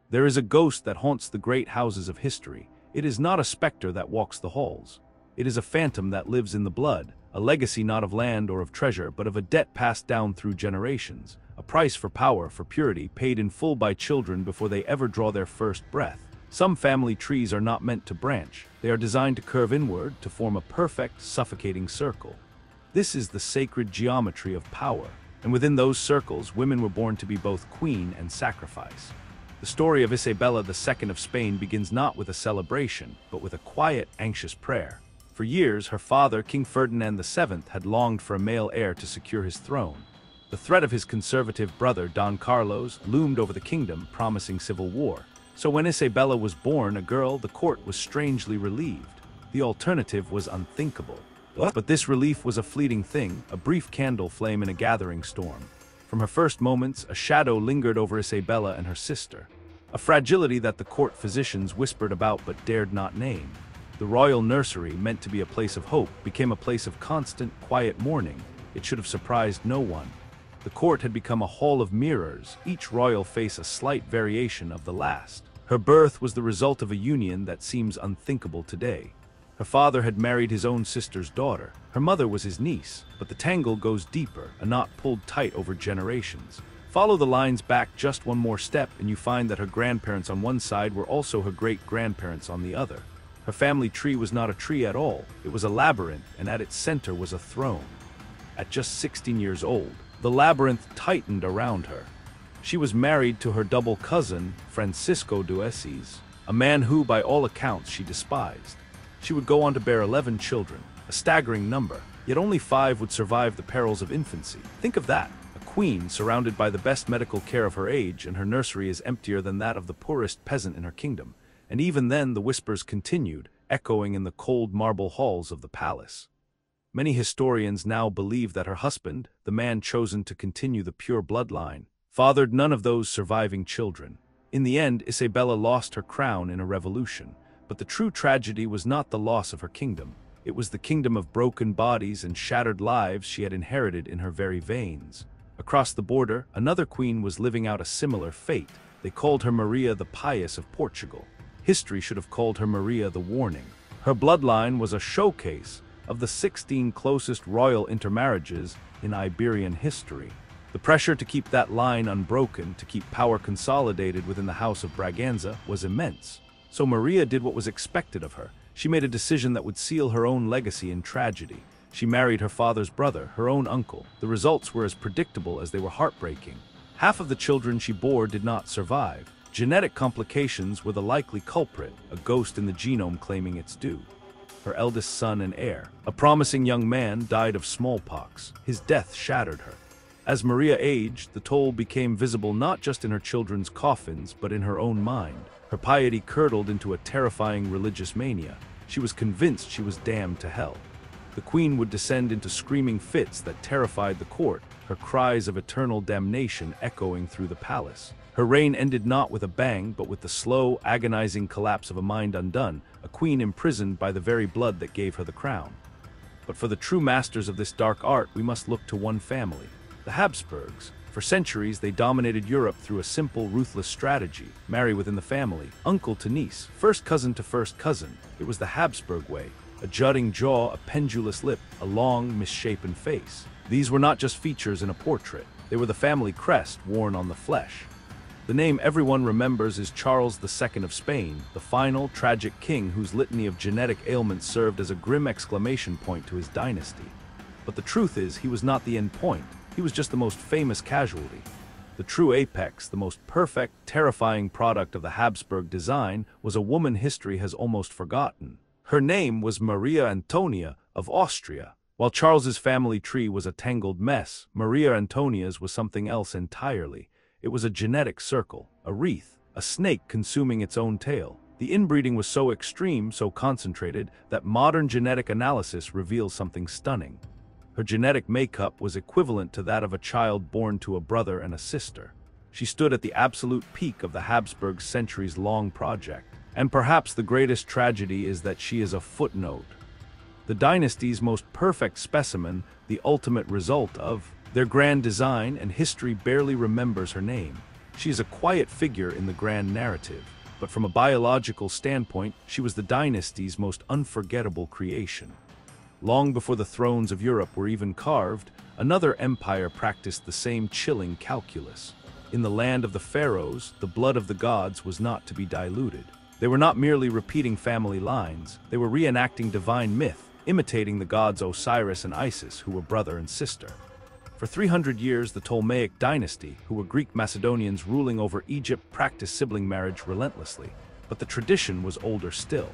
There is a ghost that haunts the great houses of history. It is not a specter that walks the halls. It is a phantom that lives in the blood, a legacy not of land or of treasure, but of a debt passed down through generations, a price for power, for purity, paid in full by children before they ever draw their first breath. Some family trees are not meant to branch. They are designed to curve inward, to form a perfect, suffocating circle. This is the sacred geometry of power, and within those circles, women were born to be both queen and sacrifice. The story of Isabella II of Spain begins not with a celebration, but with a quiet, anxious prayer. For years, her father, King Ferdinand VII, had longed for a male heir to secure his throne. The threat of his conservative brother, Don Carlos, loomed over the kingdom, promising civil war. So when Isabella was born, a girl, the court was strangely relieved. The alternative was unthinkable. But this relief was a fleeting thing, a brief candle flame in a gathering storm. From her first moments, a shadow lingered over Isabella and her sister, a fragility that the court physicians whispered about but dared not name. The royal nursery, meant to be a place of hope, became a place of constant, quiet mourning. It should have surprised no one. The court had become a hall of mirrors, each royal face a slight variation of the last. Her birth was the result of a union that seems unthinkable today. Her father had married his own sister's daughter. Her mother was his niece, but the tangle goes deeper, a knot pulled tight over generations. Follow the lines back just one more step and you find that her grandparents on one side were also her great-grandparents on the other. Her family tree was not a tree at all. It was a labyrinth, and at its center was a throne. At just 16 years old, the labyrinth tightened around her. She was married to her double cousin, Francisco de Assis, a man who, by all accounts, she despised. She would go on to bear 11 children, a staggering number, yet only 5 would survive the perils of infancy. Think of that, a queen surrounded by the best medical care of her age, and her nursery is emptier than that of the poorest peasant in her kingdom. And even then the whispers continued, echoing in the cold marble halls of the palace. Many historians now believe that her husband, the man chosen to continue the pure bloodline, fathered none of those surviving children. In the end, Isabella lost her crown in a revolution. But the true tragedy was not the loss of her kingdom. It was the kingdom of broken bodies and shattered lives she had inherited in her very veins. Across the border, another queen was living out a similar fate. They called her Maria the Pious of Portugal. History should have called her Maria the Warning. Her bloodline was a showcase of the 16 closest royal intermarriages in Iberian history. The pressure to keep that line unbroken, to keep power consolidated within the House of Braganza, was immense. So Maria did what was expected of her. She made a decision that would seal her own legacy in tragedy. She married her father's brother, her own uncle. The results were as predictable as they were heartbreaking. Half of the children she bore did not survive. Genetic complications were the likely culprit, a ghost in the genome claiming its due. Her eldest son and heir, a promising young man, died of smallpox. His death shattered her. As Maria aged, the toll became visible not just in her children's coffins, but in her own mind. Her piety curdled into a terrifying religious mania. She was convinced she was damned to hell. The queen would descend into screaming fits that terrified the court, her cries of eternal damnation echoing through the palace. Her reign ended not with a bang, but with the slow, agonizing collapse of a mind undone, a queen imprisoned by the very blood that gave her the crown. But for the true masters of this dark art, we must look to one family, the Habsburgs. For centuries, they dominated Europe through a simple, ruthless strategy: marry within the family, uncle to niece, first cousin to first cousin. It was the Habsburg way: a jutting jaw, a pendulous lip, a long, misshapen face. These were not just features in a portrait. They were the family crest worn on the flesh. The name everyone remembers is Charles II of Spain, the final, tragic king whose litany of genetic ailments served as a grim exclamation point to his dynasty. But the truth is, he was not the end point. He was just the most famous casualty. The true apex, the most perfect, terrifying product of the Habsburg design, was a woman history has almost forgotten. Her name was Maria Antonia of Austria. While Charles's family tree was a tangled mess, Maria Antonia's was something else entirely. It was a genetic circle, a wreath, a snake consuming its own tail. The inbreeding was so extreme, so concentrated, that modern genetic analysis reveals something stunning. Her genetic makeup was equivalent to that of a child born to a brother and a sister. She stood at the absolute peak of the Habsburg centuries-long project. And perhaps the greatest tragedy is that she is a footnote. The dynasty's most perfect specimen, the ultimate result of their grand design, and history barely remembers her name. She is a quiet figure in the grand narrative, but from a biological standpoint, she was the dynasty's most unforgettable creation. Long before the thrones of Europe were even carved, another empire practiced the same chilling calculus. In the land of the pharaohs, the blood of the gods was not to be diluted. They were not merely repeating family lines, they were reenacting divine myth, imitating the gods Osiris and Isis, who were brother and sister. For 300 years, the Ptolemaic dynasty, who were Greek Macedonians ruling over Egypt, practiced sibling marriage relentlessly, but the tradition was older still.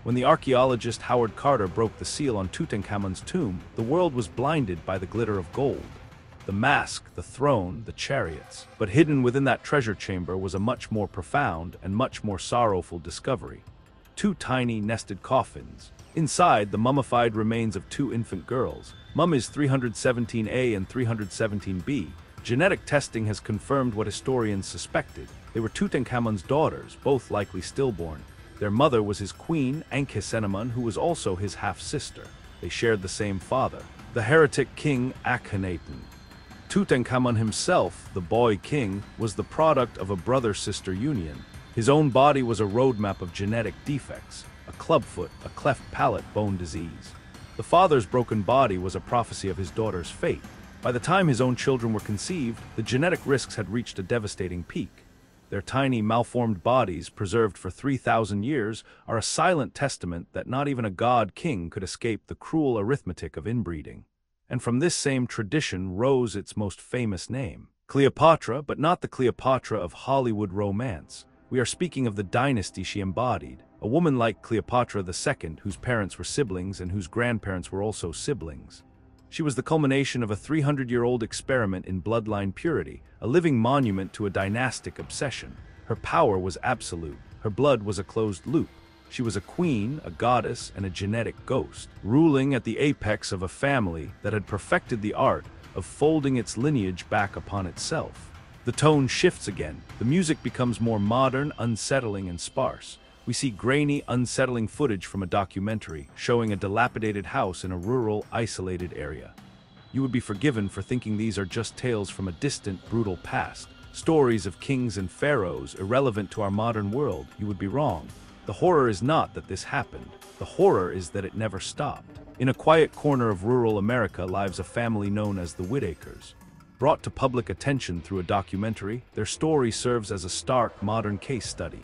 When the archaeologist Howard Carter broke the seal on Tutankhamun's tomb, the world was blinded by the glitter of gold. The mask, the throne, the chariots. But hidden within that treasure chamber was a much more profound and much more sorrowful discovery. 2 tiny nested coffins. Inside, the mummified remains of 2 infant girls, mummies 317A and 317B. Genetic testing has confirmed what historians suspected. They were Tutankhamun's daughters, both likely stillborn. Their mother was his queen, Ankhesenamun, who was also his half-sister. They shared the same father, the heretic king Akhenaten. Tutankhamun himself, the boy king, was the product of a brother-sister union. His own body was a roadmap of genetic defects, a clubfoot, a cleft palate, bone disease. The father's broken body was a prophecy of his daughter's fate. By the time his own children were conceived, the genetic risks had reached a devastating peak. Their tiny, malformed bodies, preserved for 3,000 years, are a silent testament that not even a god-king could escape the cruel arithmetic of inbreeding. And from this same tradition rose its most famous name. Cleopatra, but not the Cleopatra of Hollywood romance. We are speaking of the dynasty she embodied, a woman like Cleopatra II, whose parents were siblings and whose grandparents were also siblings. She was the culmination of a 300-year-old experiment in bloodline purity, a living monument to a dynastic obsession. Her power was absolute. Her blood was a closed loop. She was a queen, a goddess, and a genetic ghost, ruling at the apex of a family that had perfected the art of folding its lineage back upon itself. The tone shifts again. The music becomes more modern, unsettling, and sparse. We see grainy, unsettling footage from a documentary showing a dilapidated house in a rural, isolated area. You would be forgiven for thinking these are just tales from a distant, brutal past, stories of kings and pharaohs irrelevant to our modern world. You would be wrong. The horror is not that this happened. The horror is that it never stopped. In a quiet corner of rural America lives a family known as the Whittakers. Brought to public attention through a documentary, their story serves as a stark, modern case study.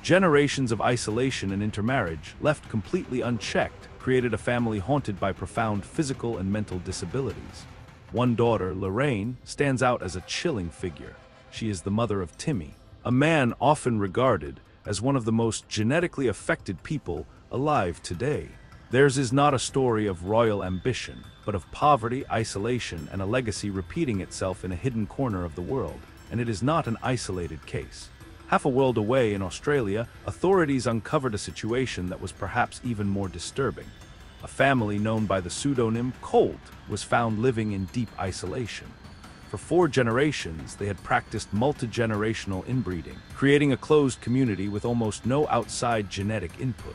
Generations of isolation and intermarriage, left completely unchecked, created a family haunted by profound physical and mental disabilities. One daughter, Lorraine, stands out as a chilling figure. She is the mother of Timmy, a man often regarded as one of the most genetically affected people alive today. Theirs is not a story of royal ambition, but of poverty, isolation, and a legacy repeating itself in a hidden corner of the world. And it is not an isolated case. Half a world away in Australia, authorities uncovered a situation that was perhaps even more disturbing. A family known by the pseudonym Colt was found living in deep isolation. For 4 generations, they had practiced multi-generational inbreeding, creating a closed community with almost no outside genetic input.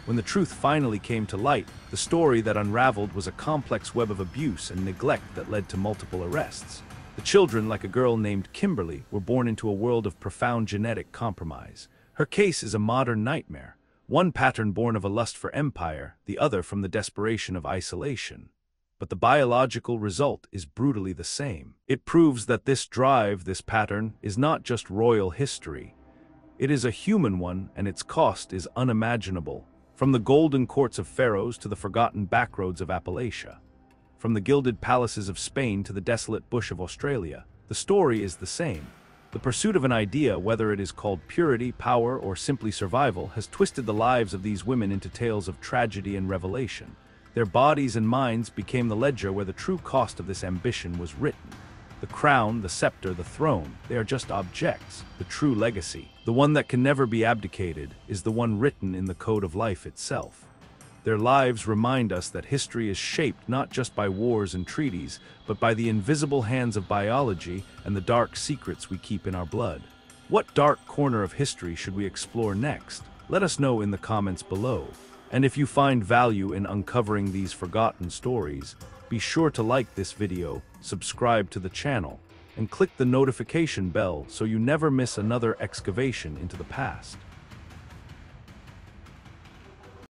When the truth finally came to light, the story that unraveled was a complex web of abuse and neglect that led to multiple arrests. The children, like a girl named Kimberly, were born into a world of profound genetic compromise. Her case is a modern nightmare, one pattern born of a lust for empire, the other from the desperation of isolation. But the biological result is brutally the same. It proves that this drive, this pattern, is not just royal history. It is a human one, and its cost is unimaginable. From the golden courts of pharaohs to the forgotten backroads of Appalachia. From the gilded palaces of Spain to the desolate bush of Australia, the story is the same. The pursuit of an idea, whether it is called purity, power, or simply survival, has twisted the lives of these women into tales of tragedy and revelation. Their bodies and minds became the ledger where the true cost of this ambition was written. The crown, the scepter, the throne, they are just objects. The true legacy, the one that can never be abdicated, is the one written in the code of life itself. Their lives remind us that history is shaped not just by wars and treaties, but by the invisible hands of biology and the dark secrets we keep in our blood. What dark corner of history should we explore next? Let us know in the comments below. And if you find value in uncovering these forgotten stories, be sure to like this video, subscribe to the channel, and click the notification bell so you never miss another excavation into the past.